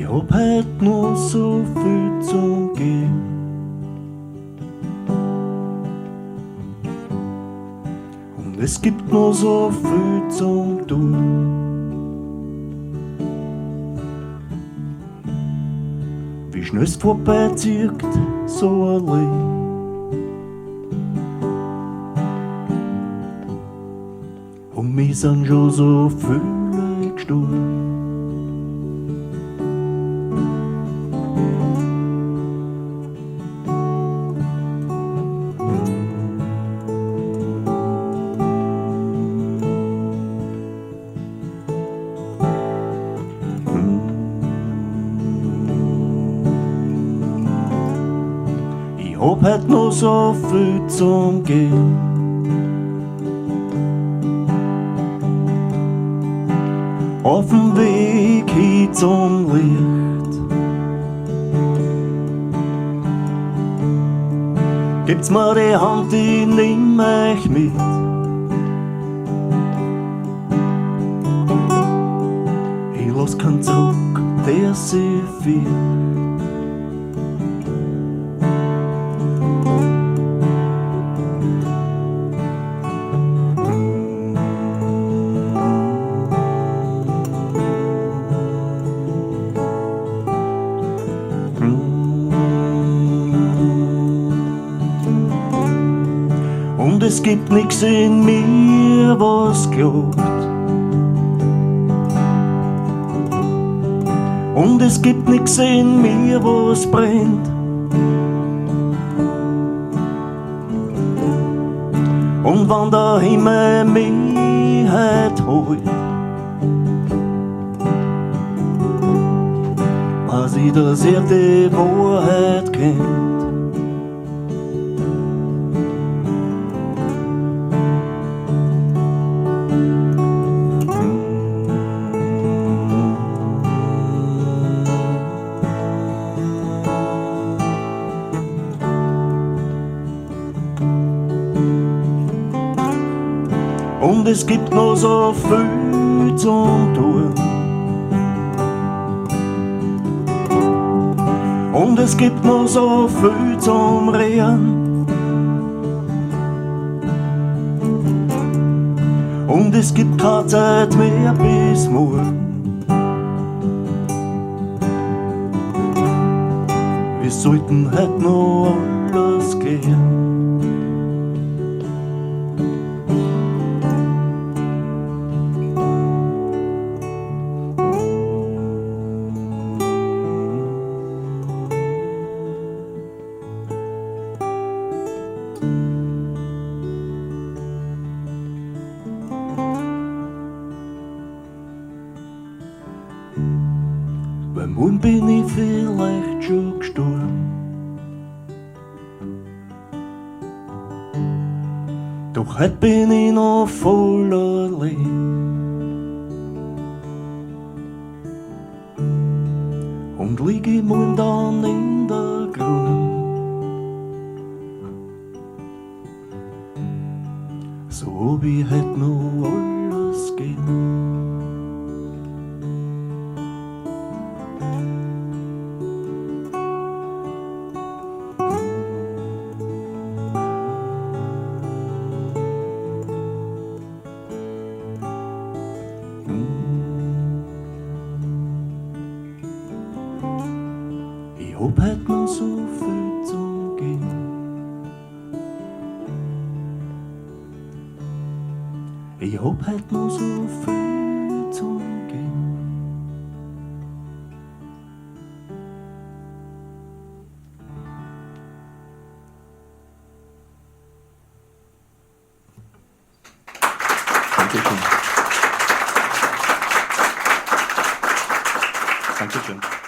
hab heut noch so viel zum Gehen. Und es gibt noch so viel zum Tun. Wie schnell es vorbeizieht, so allein. Und mir sind schon so viele gestorben. Ich hab heut noch so viel zum Gehen. Auf dem Weg hin zum Licht gibt's mir die Hand, ich nehm euch mit. Ich lass keinen Zurück, der sie führt. Und es gibt nix in mir, was glaubt. Und es gibt nix in mir, was brennt. Und wenn der Himmel mich heut holt, weiß ich, dass er die Wahrheit kennt. Und es gibt noch so viel zum Tun. Und es gibt noch so viel zum Reden. Und es gibt keine Zeit mehr bis morgen. Wir sollten heute noch alles gehen. Weil morgen bin ich vielleicht schon gestorben. Doch heute bin ich noch voller Leben. Und lieg ich morgen dann in der Grund. So hab ich heute noch alles gegeben. Ich hab heut noch so viel zum Gehen. Ich hab heut noch so viel zum Gehen. Dankeschön. Dankeschön.